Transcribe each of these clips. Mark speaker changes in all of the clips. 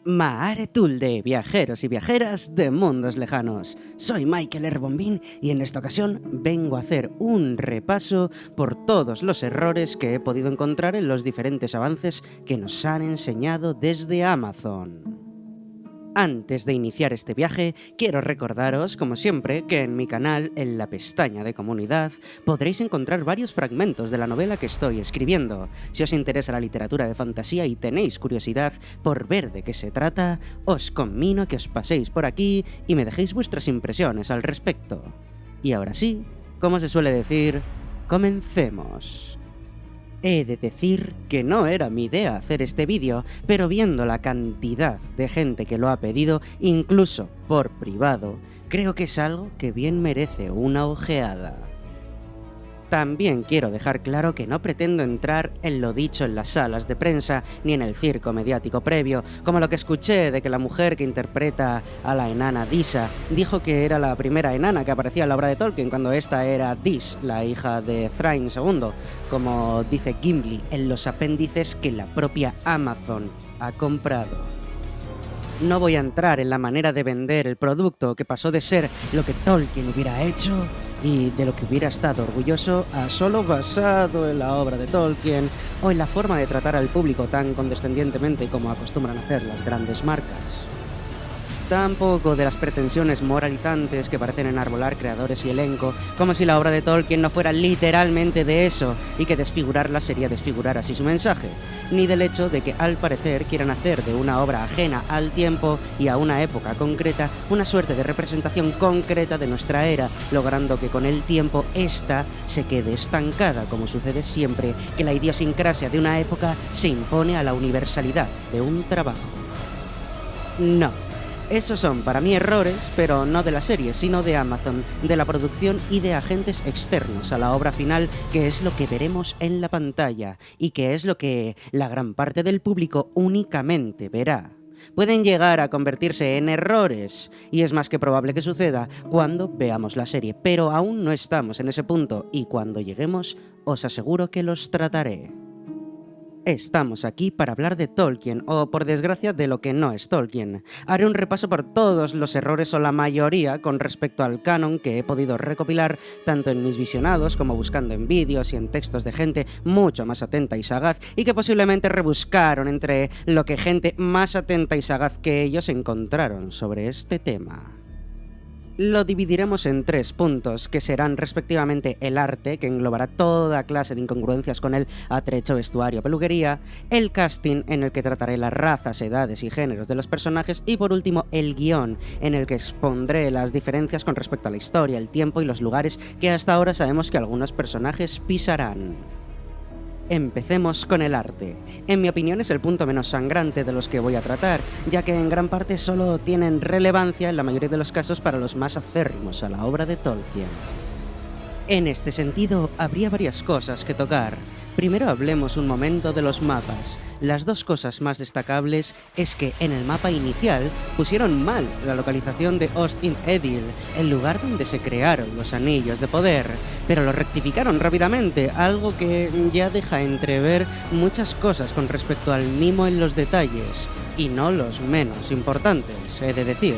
Speaker 1: Maare Tulde, viajeros y viajeras de mundos lejanos. Soy Michael Erbombín y en esta ocasión vengo a hacer un repaso por todos los errores que he podido encontrar en los diferentes avances que nos han enseñado desde Amazon. Antes de iniciar este viaje, quiero recordaros, como siempre, que en mi canal, en la pestaña de comunidad, podréis encontrar varios fragmentos de la novela que estoy escribiendo. Si os interesa la literatura de fantasía y tenéis curiosidad por ver de qué se trata, os conmino a que os paséis por aquí y me dejéis vuestras impresiones al respecto. Y ahora sí, como se suele decir, comencemos. He de decir que no era mi idea hacer este vídeo, pero viendo la cantidad de gente que lo ha pedido, incluso por privado, creo que es algo que bien merece una ojeada. También quiero dejar claro que no pretendo entrar en lo dicho en las salas de prensa ni en el circo mediático previo, como lo que escuché de que la mujer que interpreta a la enana Disa dijo que era la primera enana que aparecía en la obra de Tolkien cuando esta era Dis, la hija de Thrain II, como dice Gimli en los apéndices que la propia Amazon ha comprado. No voy a entrar en la manera de vender el producto que pasó de ser lo que Tolkien hubiera hecho y de lo que hubiera estado orgulloso a solo basado en la obra de Tolkien o en la forma de tratar al público tan condescendientemente como acostumbran hacer las grandes marcas. Tampoco de las pretensiones moralizantes que parecen enarbolar creadores y elenco, como si la obra de Tolkien no fuera literalmente de eso y que desfigurarla sería desfigurar así su mensaje, ni del hecho de que al parecer quieran hacer de una obra ajena al tiempo y a una época concreta una suerte de representación concreta de nuestra era, logrando que con el tiempo ésta se quede estancada, como sucede siempre que la idiosincrasia de una época se impone a la universalidad de un trabajo. No. Esos son para mí errores, pero no de la serie, sino de Amazon, de la producción y de agentes externos a la obra final, que es lo que veremos en la pantalla y que es lo que la gran parte del público únicamente verá. Pueden llegar a convertirse en errores, y es más que probable que suceda cuando veamos la serie, pero aún no estamos en ese punto, y cuando lleguemos os aseguro que los trataré. Estamos aquí para hablar de Tolkien, o por desgracia de lo que no es Tolkien. Haré un repaso por todos los errores o la mayoría con respecto al canon que he podido recopilar tanto en mis visionados como buscando en vídeos y en textos de gente mucho más atenta y sagaz y que posiblemente rebuscaron entre lo que gente más atenta y sagaz que ellos encontraron sobre este tema. Lo dividiremos en 3 puntos, que serán respectivamente el arte, que englobará toda clase de incongruencias con el atrecho vestuario o peluquería, el casting, en el que trataré las razas, edades y géneros de los personajes, y por último el guión, en el que expondré las diferencias con respecto a la historia, el tiempo y los lugares que hasta ahora sabemos que algunos personajes pisarán. Empecemos con el arte. En mi opinión es el punto menos sangrante de los que voy a tratar, ya que en gran parte solo tienen relevancia en la mayoría de los casos para los más acérrimos a la obra de Tolkien. En este sentido, habría varias cosas que tocar. Primero hablemos un momento de los mapas. Las dos cosas más destacables es que en el mapa inicial pusieron mal la localización de Ost-in-Edil, el lugar donde se crearon los anillos de poder, pero lo rectificaron rápidamente, algo que ya deja entrever muchas cosas con respecto al mimo en los detalles, y no los menos importantes, he de decir.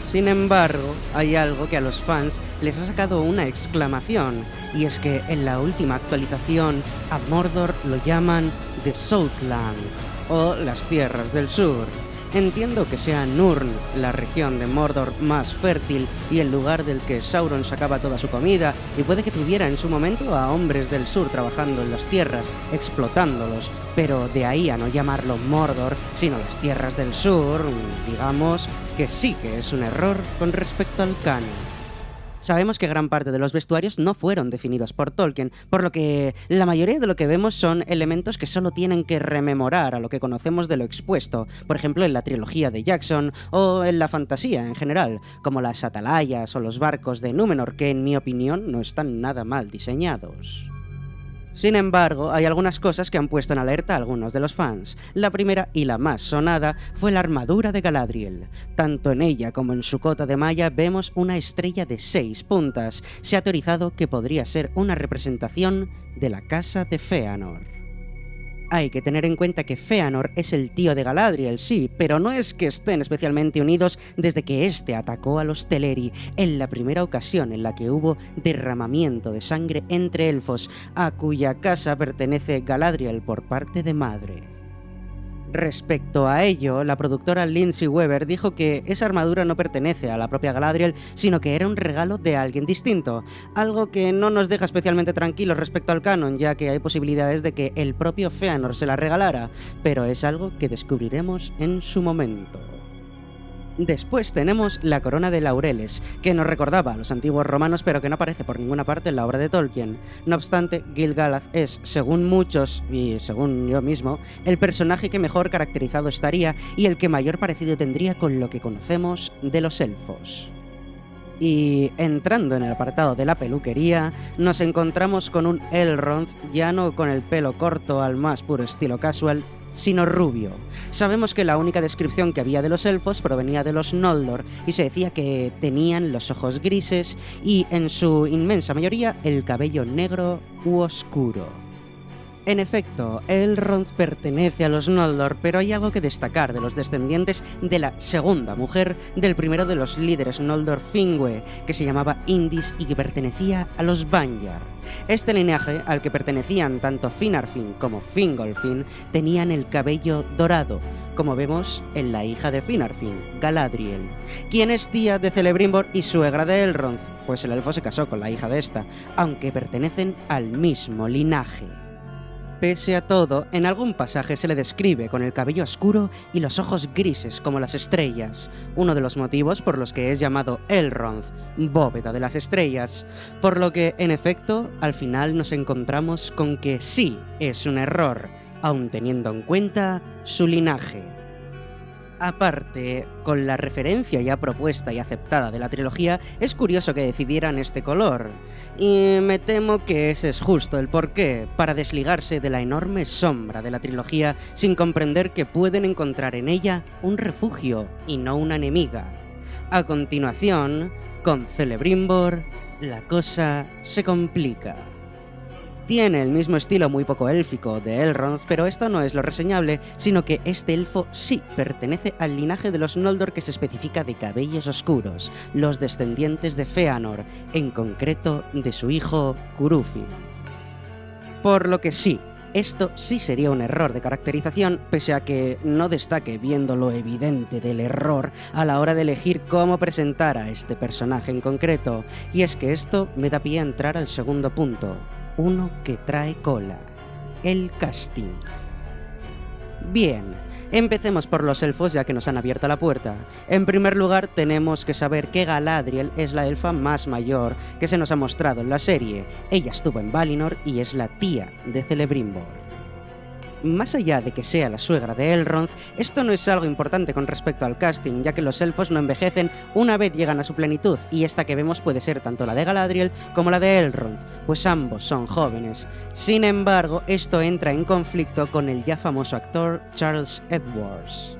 Speaker 1: Sin embargo, hay algo que a los fans les ha sacado una exclamación, y es que en la última actualización a Mordor lo llaman The Southland, o las Tierras del Sur. Entiendo que sea Nurn la región de Mordor más fértil y el lugar del que Sauron sacaba toda su comida, y puede que tuviera en su momento a hombres del sur trabajando en las tierras, explotándolos, pero de ahí a no llamarlo Mordor, sino las Tierras del Sur, digamos que sí que es un error con respecto al canon. Sabemos que gran parte de los vestuarios no fueron definidos por Tolkien, por lo que la mayoría de lo que vemos son elementos que solo tienen que rememorar a lo que conocemos de lo expuesto, por ejemplo en la trilogía de Jackson o en la fantasía en general, como las atalayas o los barcos de Númenor, que en mi opinión no están nada mal diseñados. Sin embargo, hay algunas cosas que han puesto en alerta a algunos de los fans. La primera y la más sonada fue la armadura de Galadriel. Tanto en ella como en su cota de malla vemos una estrella de 6 puntas. Se ha teorizado que podría ser una representación de la casa de Fëanor. Hay que tener en cuenta que Fëanor es el tío de Galadriel, sí, pero no es que estén especialmente unidos desde que éste atacó a los Teleri en la primera ocasión en la que hubo derramamiento de sangre entre elfos, a cuya casa pertenece Galadriel por parte de madre. Respecto a ello, la productora Lindsay Weber dijo que esa armadura no pertenece a la propia Galadriel, sino que era un regalo de alguien distinto, algo que no nos deja especialmente tranquilos respecto al canon, ya que hay posibilidades de que el propio Fëanor se la regalara, pero es algo que descubriremos en su momento. Después tenemos la corona de laureles, que nos recordaba a los antiguos romanos pero que no aparece por ninguna parte en la obra de Tolkien. No obstante, Gil-galad es, según muchos y según yo mismo, el personaje que mejor caracterizado estaría y el que mayor parecido tendría con lo que conocemos de los elfos. Y entrando en el apartado de la peluquería, nos encontramos con un Elrond ya no con el pelo corto al más puro estilo casual, sino rubio. Sabemos que la única descripción que había de los elfos provenía de los Noldor y se decía que tenían los ojos grises y, en su inmensa mayoría, el cabello negro u oscuro. En efecto, Elrond pertenece a los Noldor, pero hay algo que destacar de los descendientes de la segunda mujer del primero de los líderes Noldor, Finwë, que se llamaba Indis y que pertenecía a los Vanyar. Este linaje, al que pertenecían tanto Finarfin como Fingolfin, tenían el cabello dorado, como vemos en la hija de Finarfin, Galadriel, quien es tía de Celebrimbor y suegra de Elrond, pues el elfo se casó con la hija de esta, aunque pertenecen al mismo linaje. Pese a todo, en algún pasaje se le describe con el cabello oscuro y los ojos grises como las estrellas, uno de los motivos por los que es llamado Elrond, bóveda de las estrellas, por lo que, en efecto, al final nos encontramos con que sí es un error, aun teniendo en cuenta su linaje. Aparte, con la referencia ya propuesta y aceptada de la trilogía, es curioso que decidieran este color. Y me temo que ese es justo el porqué, para desligarse de la enorme sombra de la trilogía sin comprender que pueden encontrar en ella un refugio y no una enemiga. A continuación, con Celebrimbor, la cosa se complica. Tiene el mismo estilo muy poco élfico de Elrond, pero esto no es lo reseñable, sino que este elfo sí pertenece al linaje de los Noldor que se especifica de cabellos oscuros, los descendientes de Fëanor, en concreto de su hijo Curufin. Por lo que sí, esto sí sería un error de caracterización, pese a que no destaque viendo lo evidente del error a la hora de elegir cómo presentar a este personaje en concreto, y es que esto me da pie a entrar al segundo punto. Uno que trae cola, el casting. Bien, empecemos por los elfos ya que nos han abierto la puerta. En primer lugar tenemos que saber que Galadriel es la elfa más mayor que se nos ha mostrado en la serie. Ella estuvo en Valinor y es la tía de Celebrimbor. Más allá de que sea la suegra de Elrond, esto no es algo importante con respecto al casting, ya que los elfos no envejecen una vez llegan a su plenitud, y esta que vemos puede ser tanto la de Galadriel como la de Elrond, pues ambos son jóvenes. Sin embargo, esto entra en conflicto con el ya famoso actor Charles Edwards.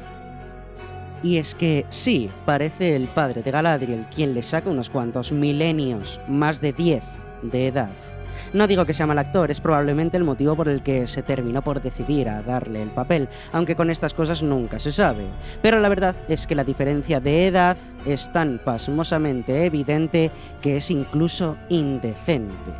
Speaker 1: Y es que sí, parece el padre de Galadriel quien le saca unos cuantos milenios, más de 10, de edad. No digo que sea mal actor, es probablemente el motivo por el que se terminó por decidir a darle el papel, aunque con estas cosas nunca se sabe. Pero la verdad es que la diferencia de edad es tan pasmosamente evidente que es incluso indecente.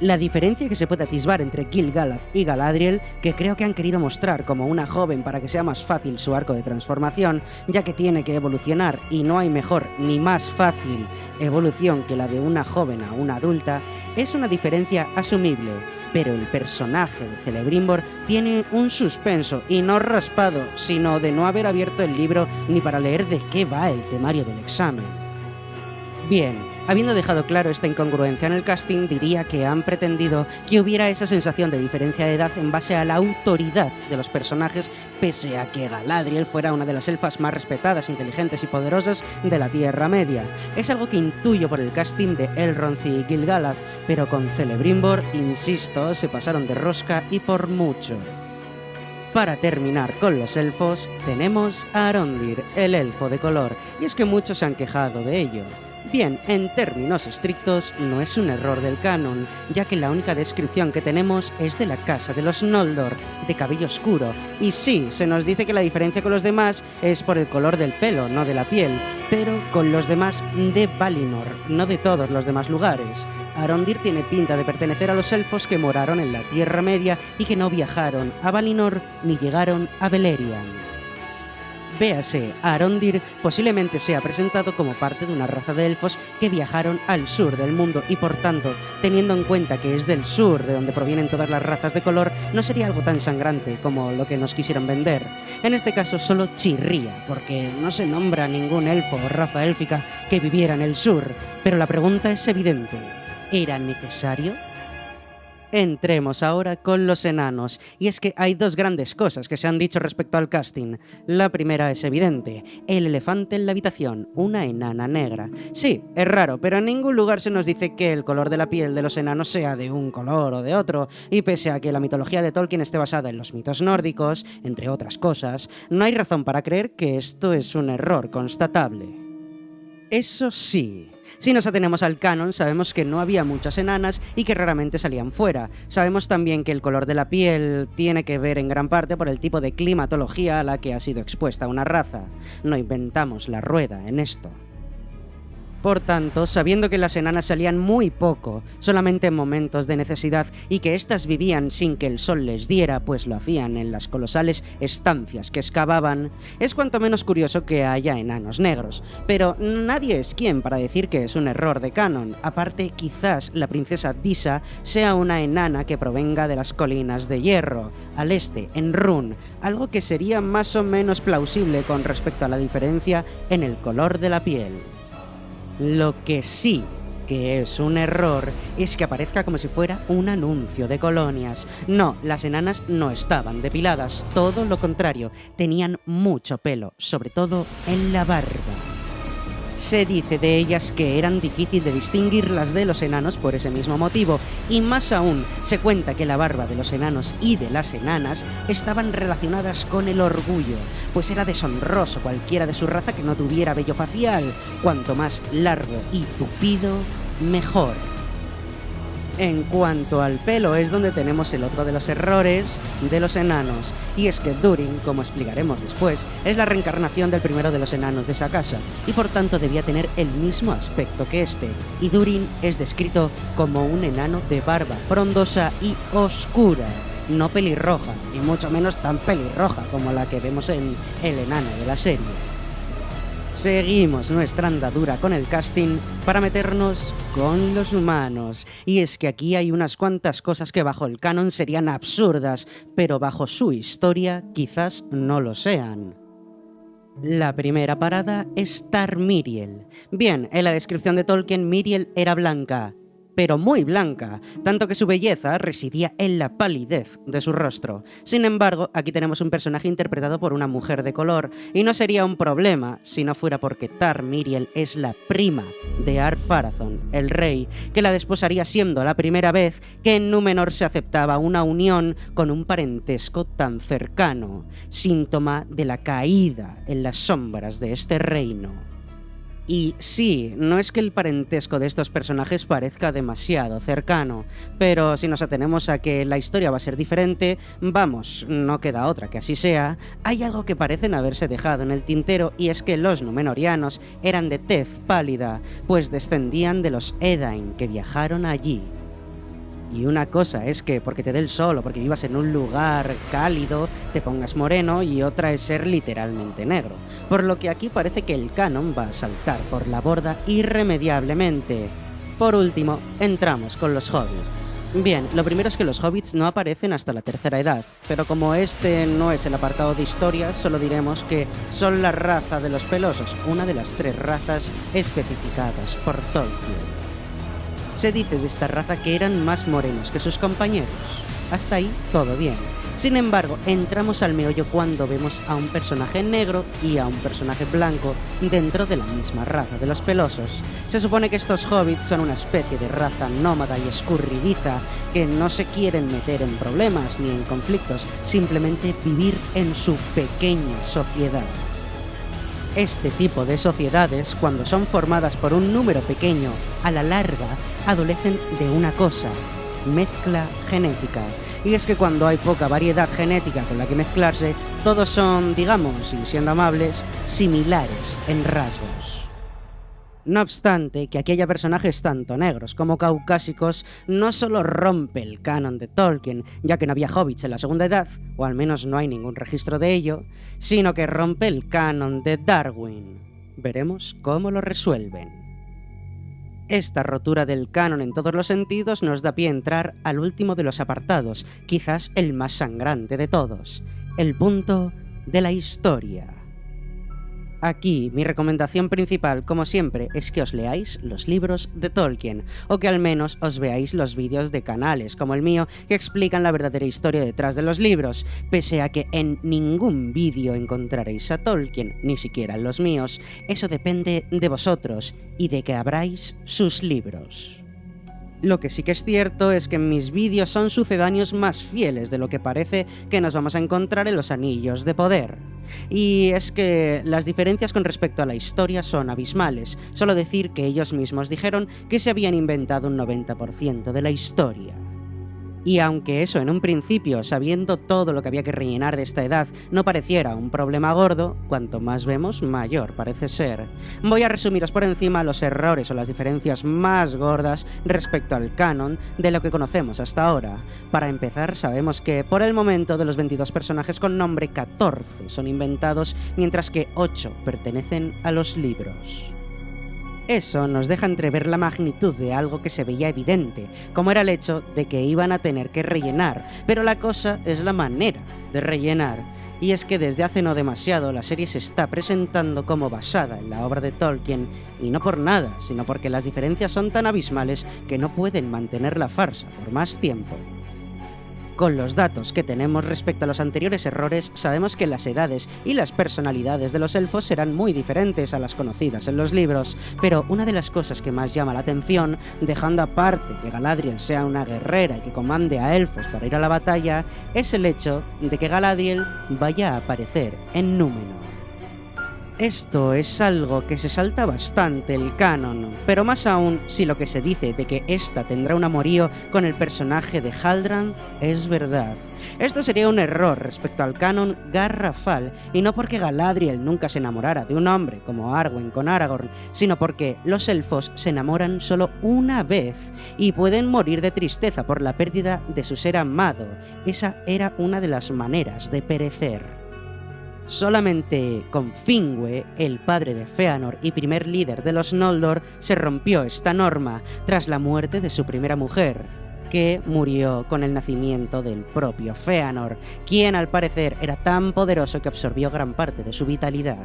Speaker 1: La diferencia que se puede atisbar entre Gil-galad y Galadriel, que creo que han querido mostrar como una joven para que sea más fácil su arco de transformación, ya que tiene que evolucionar y no hay mejor ni más fácil evolución que la de una joven a una adulta, es una diferencia asumible, pero el personaje de Celebrimbor tiene un suspenso y no raspado, sino de no haber abierto el libro ni para leer de qué va el temario del examen. Bien, habiendo dejado claro esta incongruencia en el casting, diría que han pretendido que hubiera esa sensación de diferencia de edad en base a la autoridad de los personajes, pese a que Galadriel fuera una de las elfas más respetadas, inteligentes y poderosas de la Tierra Media. Es algo que intuyo por el casting de Elrond y Gil-galad, pero con Celebrimbor, insisto, se pasaron de rosca y por mucho. Para terminar con los elfos, tenemos a Arondir, el elfo de color, y es que muchos se han quejado de ello. Bien, en términos estrictos, no es un error del canon, ya que la única descripción que tenemos es de la casa de los Noldor, de cabello oscuro, y sí, se nos dice que la diferencia con los demás es por el color del pelo, no de la piel, pero con los demás de Valinor, no de todos los demás lugares. Arondir tiene pinta de pertenecer a los elfos que moraron en la Tierra Media y que no viajaron a Valinor ni llegaron a Beleriand. Véase, Arondir posiblemente sea presentado como parte de una raza de elfos que viajaron al sur del mundo y por tanto, teniendo en cuenta que es del sur de donde provienen todas las razas de color, no sería algo tan sangrante como lo que nos quisieron vender. En este caso solo chirría, porque no se nombra ningún elfo o raza élfica que viviera en el sur, pero la pregunta es evidente, ¿era necesario? Entremos ahora con los enanos, y es que hay dos grandes cosas que se han dicho respecto al casting. La primera es evidente, el elefante en la habitación, una enana negra. Sí, es raro, pero en ningún lugar se nos dice que el color de la piel de los enanos sea de un color o de otro, y pese a que la mitología de Tolkien esté basada en los mitos nórdicos, entre otras cosas, no hay razón para creer que esto es un error constatable. Eso sí, si nos atenemos al canon, sabemos que no había muchas enanas y que raramente salían fuera. Sabemos también que el color de la piel tiene que ver en gran parte por el tipo de climatología a la que ha sido expuesta una raza. No inventamos la rueda en esto. Por tanto, sabiendo que las enanas salían muy poco, solamente en momentos de necesidad, y que éstas vivían sin que el sol les diera, pues lo hacían en las colosales estancias que excavaban, es cuanto menos curioso que haya enanos negros. Pero nadie es quien para decir que es un error de canon. Aparte, quizás la princesa Disa sea una enana que provenga de las colinas de hierro, al este, en Rhûn, algo que sería más o menos plausible con respecto a la diferencia en el color de la piel. Lo que sí que es un error es que aparezca como si fuera un anuncio de colonias. No, las enanas no estaban depiladas, todo lo contrario, tenían mucho pelo, sobre todo en la barba. Se dice de ellas que eran difícil de distinguirlas de los enanos por ese mismo motivo, y más aún, se cuenta que la barba de los enanos y de las enanas estaban relacionadas con el orgullo, pues era deshonroso cualquiera de su raza que no tuviera vello facial, cuanto más largo y tupido, mejor. En cuanto al pelo es donde tenemos el otro de los errores de los enanos, y es que Durin, como explicaremos después, es la reencarnación del primero de los enanos de esa casa, y por tanto debía tener el mismo aspecto que este, y Durin es descrito como un enano de barba frondosa y oscura, no pelirroja, y mucho menos tan pelirroja como la que vemos en el enano de la serie. Seguimos nuestra andadura con el casting para meternos con los humanos. Y es que aquí hay unas cuantas cosas que bajo el canon serían absurdas, pero bajo su historia quizás no lo sean. La primera parada es Tar Miriel. Bien, en la descripción de Tolkien, Miriel era blanca, pero muy blanca, tanto que su belleza residía en la palidez de su rostro. Sin embargo, aquí tenemos un personaje interpretado por una mujer de color, y no sería un problema si no fuera porque Tar Miriel es la prima de Ar-Pharazôn, el rey, que la desposaría siendo la primera vez que en Númenor se aceptaba una unión con un parentesco tan cercano, síntoma de la caída en las sombras de este reino. Y sí, no es que el parentesco de estos personajes parezca demasiado cercano, pero si nos atenemos a que la historia va a ser diferente, vamos, no queda otra que así sea, hay algo que parecen haberse dejado en el tintero, y es que los númenorianos eran de tez pálida, pues descendían de los Edain que viajaron allí. Y una cosa es que porque te dé el sol o porque vivas en un lugar cálido te pongas moreno, y otra es ser literalmente negro. Por lo que aquí parece que el canon va a saltar por la borda irremediablemente. Por último, entramos con los hobbits. Bien, lo primero es que los hobbits no aparecen hasta la tercera edad, pero como este no es el apartado de historia, solo diremos que son la raza de los pelosos, una de las 3 razas especificadas por Tolkien. Se dice de esta raza que eran más morenos que sus compañeros. Hasta ahí todo bien. Sin embargo, entramos al meollo cuando vemos a un personaje negro y a un personaje blanco dentro de la misma raza de los pelosos. Se supone que estos hobbits son una especie de raza nómada y escurridiza que no se quieren meter en problemas ni en conflictos, simplemente vivir en su pequeña sociedad. Este tipo de sociedades, cuando son formadas por un número pequeño, a la larga adolecen de una cosa: mezcla genética. Y es que cuando hay poca variedad genética con la que mezclarse, todos son, digamos, y siendo amables, similares en rasgos. No obstante, que aquí haya personajes tanto negros como caucásicos no solo rompe el canon de Tolkien, ya que no había hobbits en la Segunda Edad, o al menos no hay ningún registro de ello, sino que rompe el canon de Darwin. Veremos cómo lo resuelven. Esta rotura del canon en todos los sentidos nos da pie a entrar al último de los apartados, quizás el más sangrante de todos, el punto de la historia. Aquí, mi recomendación principal, como siempre, es que os leáis los libros de Tolkien, o que al menos os veáis los vídeos de canales como el mío que explican la verdadera historia detrás de los libros, pese a que en ningún vídeo encontraréis a Tolkien, ni siquiera en los míos. Eso depende de vosotros y de que abráis sus libros. Lo que sí que es cierto es que mis vídeos son sucedáneos más fieles de lo que parece que nos vamos a encontrar en los Anillos de Poder. Y es que las diferencias con respecto a la historia son abismales, solo decir que ellos mismos dijeron que se habían inventado un 90% de la historia. Y aunque eso en un principio, sabiendo todo lo que había que rellenar de esta edad, no pareciera un problema gordo, cuanto más vemos, mayor parece ser. Voy a resumiros por encima los errores o las diferencias más gordas respecto al canon de lo que conocemos hasta ahora. Para empezar, sabemos que por el momento de los 22 personajes con nombre, 14 son inventados, mientras que 8 pertenecen a los libros. Eso nos deja entrever la magnitud de algo que se veía evidente, como era el hecho de que iban a tener que rellenar, pero la cosa es la manera de rellenar. Y es que desde hace no demasiado la serie se está presentando como basada en la obra de Tolkien, y no por nada, sino porque las diferencias son tan abismales que no pueden mantener la farsa por más tiempo. Con los datos que tenemos respecto a los anteriores errores, sabemos que las edades y las personalidades de los elfos serán muy diferentes a las conocidas en los libros, pero una de las cosas que más llama la atención, dejando aparte que Galadriel sea una guerrera y que comande a elfos para ir a la batalla, es el hecho de que Galadriel vaya a aparecer en Númenor. Esto es algo que se salta bastante el canon, pero más aún si lo que se dice de que esta tendrá un amorío con el personaje de Halbrand es verdad. Esto sería un error respecto al canon garrafal, y no porque Galadriel nunca se enamorara de un hombre como Arwen con Aragorn, sino porque los elfos se enamoran solo una vez y pueden morir de tristeza por la pérdida de su ser amado. Esa era una de las maneras de perecer. Solamente con Finwë, el padre de Fëanor y primer líder de los Noldor, se rompió esta norma tras la muerte de su primera mujer, que murió con el nacimiento del propio Fëanor, quien al parecer era tan poderoso que absorbió gran parte de su vitalidad.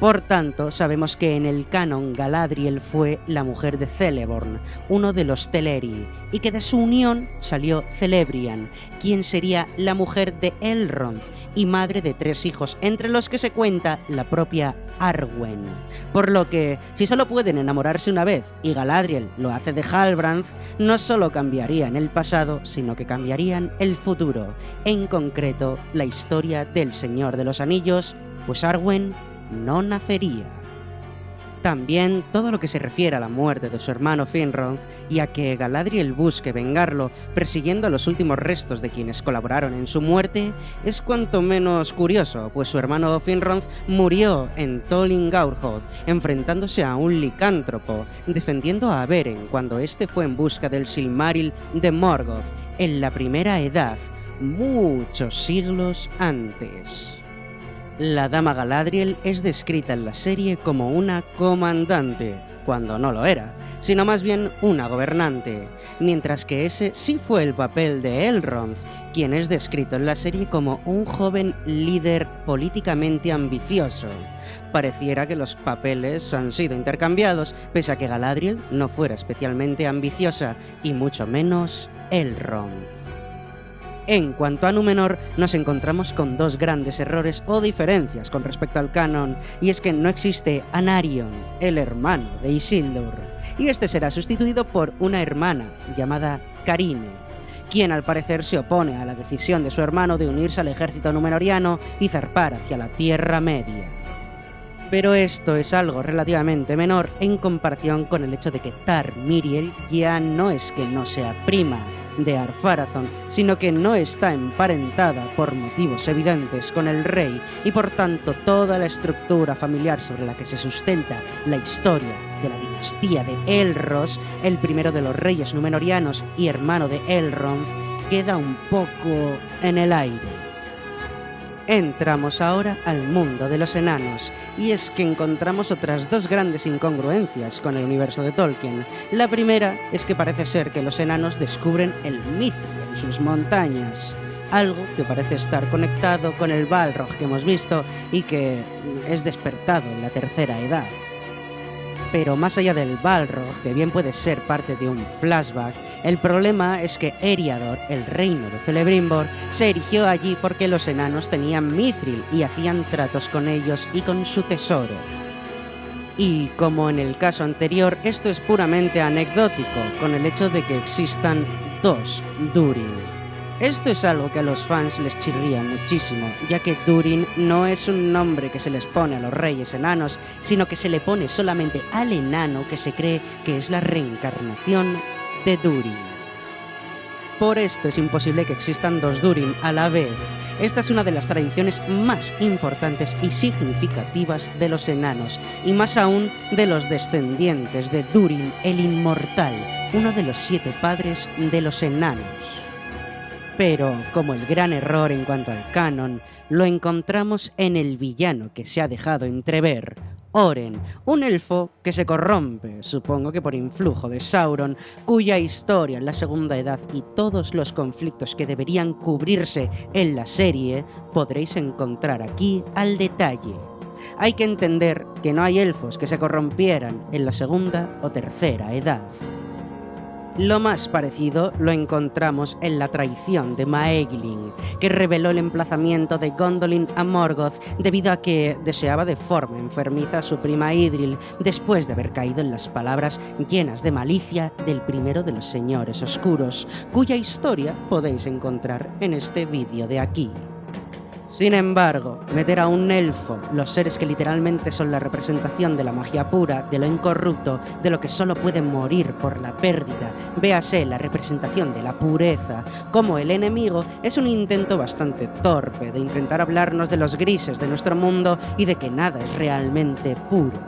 Speaker 1: Por tanto, sabemos que en el canon Galadriel fue la mujer de Celeborn, uno de los Teleri, y que de su unión salió Celebrian, quien sería la mujer de Elrond y madre de 3 hijos, entre los que se cuenta la propia Arwen. Por lo que, si solo pueden enamorarse una vez y Galadriel lo hace de Halbrand, no solo cambiarían el pasado, sino que cambiarían el futuro, en concreto la historia del Señor de los Anillos, pues Arwen no nacería. También todo lo que se refiere a la muerte de su hermano Finrod y a que Galadriel busque vengarlo persiguiendo los últimos restos de quienes colaboraron en su muerte es cuanto menos curioso, pues su hermano Finrod murió en Tol in Gaurhoth enfrentándose a un licántropo, defendiendo a Beren cuando este fue en busca del Silmaril de Morgoth en la Primera Edad, muchos siglos antes. La dama Galadriel es descrita en la serie como una comandante, cuando no lo era, sino más bien una gobernante, mientras que ese sí fue el papel de Elrond, quien es descrito en la serie como un joven líder políticamente ambicioso. Pareciera que los papeles han sido intercambiados, pese a que Galadriel no fuera especialmente ambiciosa, y mucho menos Elrond. En cuanto a Númenor, nos encontramos con 2 grandes errores o diferencias con respecto al canon, y es que no existe Anarion, el hermano de Isildur, y este será sustituido por una hermana llamada Carine, quien al parecer se opone a la decisión de su hermano de unirse al ejército númenoriano y zarpar hacia la Tierra Media. Pero esto es algo relativamente menor en comparación con el hecho de que Tar Miriel ya no es que no sea prima de Ar-Pharazôn, sino que no está emparentada por motivos evidentes con el rey y por tanto toda la estructura familiar sobre la que se sustenta la historia de la dinastía de Elros, el primero de los reyes númenóreanos y hermano de Elrond, queda un poco en el aire. Entramos ahora al mundo de los enanos, y es que encontramos otras dos grandes incongruencias con el universo de Tolkien. La primera es que parece ser que los enanos descubren el mithril en sus montañas, algo que parece estar conectado con el Balrog que hemos visto y que es despertado en la tercera edad. Pero más allá del Balrog, que bien puede ser parte de un flashback, el problema es que Eriador, el reino de Celebrimbor, se erigió allí porque los enanos tenían mithril y hacían tratos con ellos y con su tesoro. Y como en el caso anterior, esto es puramente anecdótico, con el hecho de que existan dos Durin. Esto es algo que a los fans les chirría muchísimo, ya que Durin no es un nombre que se les pone a los reyes enanos, sino que se le pone solamente al enano que se cree que es la reencarnación de Durin. Por esto es imposible que existan dos Durin a la vez. Esta es una de las tradiciones más importantes y significativas de los enanos, y más aún de los descendientes de Durin el Inmortal, uno de los 7 padres de los enanos. Pero, como el gran error en cuanto al canon, lo encontramos en el villano que se ha dejado entrever, Oren, un elfo que se corrompe, supongo que por influjo de Sauron, cuya historia en la Segunda Edad y todos los conflictos que deberían cubrirse en la serie podréis encontrar aquí al detalle. Hay que entender que no hay elfos que se corrompieran en la Segunda o Tercera Edad. Lo más parecido lo encontramos en la traición de Maeglin, que reveló el emplazamiento de Gondolin a Morgoth debido a que deseaba de forma enfermiza a su prima Idril después de haber caído en las palabras llenas de malicia del primero de los señores oscuros, cuya historia podéis encontrar en este vídeo de aquí. Sin embargo, meter a un elfo, los seres que literalmente son la representación de la magia pura, de lo incorrupto, de lo que solo puede morir por la pérdida, véase la representación de la pureza, como el enemigo, es un intento bastante torpe de intentar hablarnos de los grises de nuestro mundo y de que nada es realmente puro.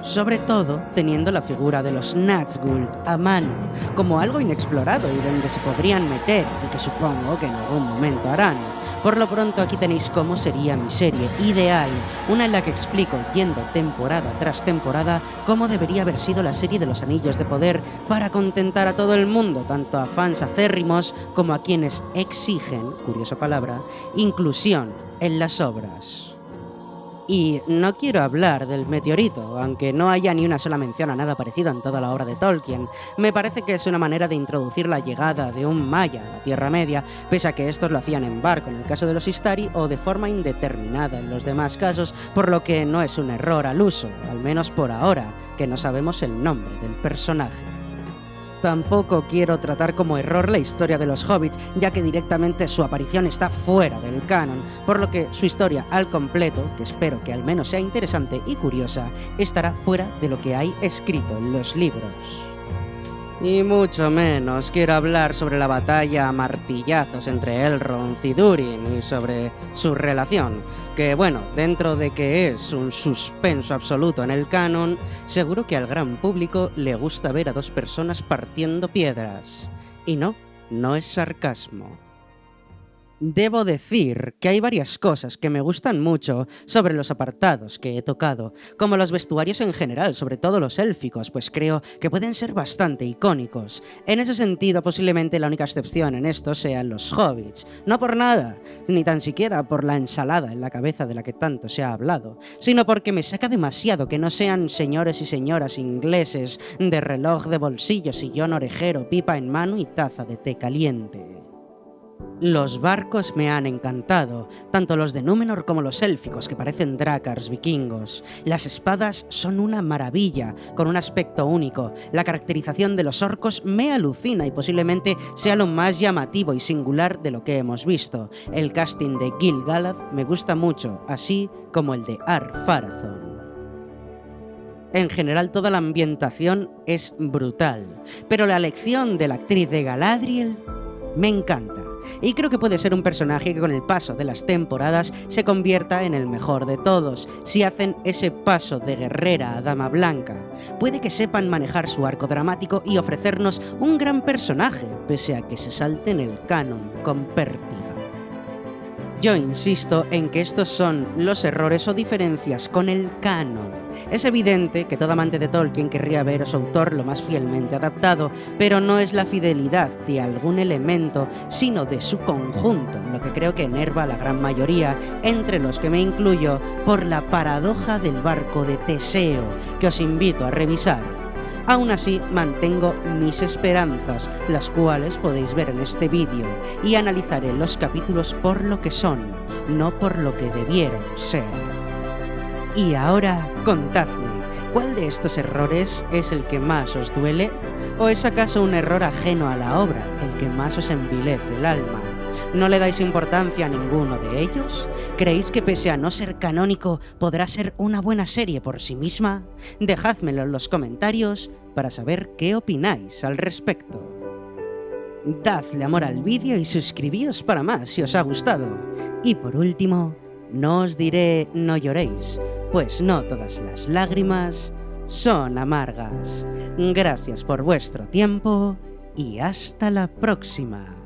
Speaker 1: Sobre todo teniendo la figura de los Nazgûl a mano, como algo inexplorado y donde se podrían meter, y que supongo que en algún momento harán. Por lo pronto aquí tenéis cómo sería mi serie ideal, una en la que explico, yendo temporada tras temporada, cómo debería haber sido la serie de los Anillos de Poder para contentar a todo el mundo, tanto a fans acérrimos como a quienes exigen, curiosa palabra, inclusión en las obras. Y no quiero hablar del meteorito, aunque no haya ni una sola mención a nada parecido en toda la obra de Tolkien. Me parece que es una manera de introducir la llegada de un Maya a la Tierra Media, pese a que estos lo hacían en barco en el caso de los Istari o de forma indeterminada en los demás casos, por lo que no es un error al uso, al menos por ahora, que no sabemos el nombre del personaje. Tampoco quiero tratar como error la historia de los hobbits, ya que directamente su aparición está fuera del canon, por lo que su historia al completo, que espero que al menos sea interesante y curiosa, estará fuera de lo que hay escrito en los libros. Y mucho menos quiero hablar sobre la batalla a martillazos entre Elrond y Durin y sobre su relación, que bueno, dentro de que es un suspenso absoluto en el canon, seguro que al gran público le gusta ver a dos personas partiendo piedras. Y no, no es sarcasmo. Debo decir que hay varias cosas que me gustan mucho sobre los apartados que he tocado, como los vestuarios en general, sobre todo los élficos, pues creo que pueden ser bastante icónicos. En ese sentido, posiblemente la única excepción en esto sean los hobbits, no por nada, ni tan siquiera por la ensalada en la cabeza de la que tanto se ha hablado, sino porque me saca demasiado que no sean señores y señoras ingleses de reloj de bolsillo, sillón orejero, pipa en mano y taza de té caliente. Los barcos me han encantado, tanto los de Númenor como los élficos, que parecen drácars vikingos. Las espadas son una maravilla, con un aspecto único. La caracterización de los orcos me alucina y posiblemente sea lo más llamativo y singular de lo que hemos visto. El casting de Gil-galad me gusta mucho, así como el de Ar-Pharazôn. En general toda la ambientación es brutal, pero la elección de la actriz de Galadriel me encanta. Y creo que puede ser un personaje que con el paso de las temporadas se convierta en el mejor de todos, si hacen ese paso de guerrera a dama blanca. Puede que sepan manejar su arco dramático y ofrecernos un gran personaje, pese a que se salten el canon con pértiga. Yo insisto en que estos son los errores o diferencias con el canon. Es evidente que todo amante de Tolkien querría ver a su autor lo más fielmente adaptado, pero no es la fidelidad de algún elemento, sino de su conjunto, lo que creo que enerva a la gran mayoría, entre los que me incluyo, por la paradoja del barco de Teseo, que os invito a revisar. Aún así, mantengo mis esperanzas, las cuales podéis ver en este vídeo, y analizaré los capítulos por lo que son, no por lo que debieron ser. Y ahora, contadme, ¿cuál de estos errores es el que más os duele? ¿O es acaso un error ajeno a la obra, el que más os envilece el alma? ¿No le dais importancia a ninguno de ellos? ¿Creéis que pese a no ser canónico podrá ser una buena serie por sí misma? Dejádmelo en los comentarios para saber qué opináis al respecto. Dadle amor al vídeo y suscribíos para más si os ha gustado. Y por último, no os diré no lloréis, pues no todas las lágrimas son amargas. Gracias por vuestro tiempo y hasta la próxima.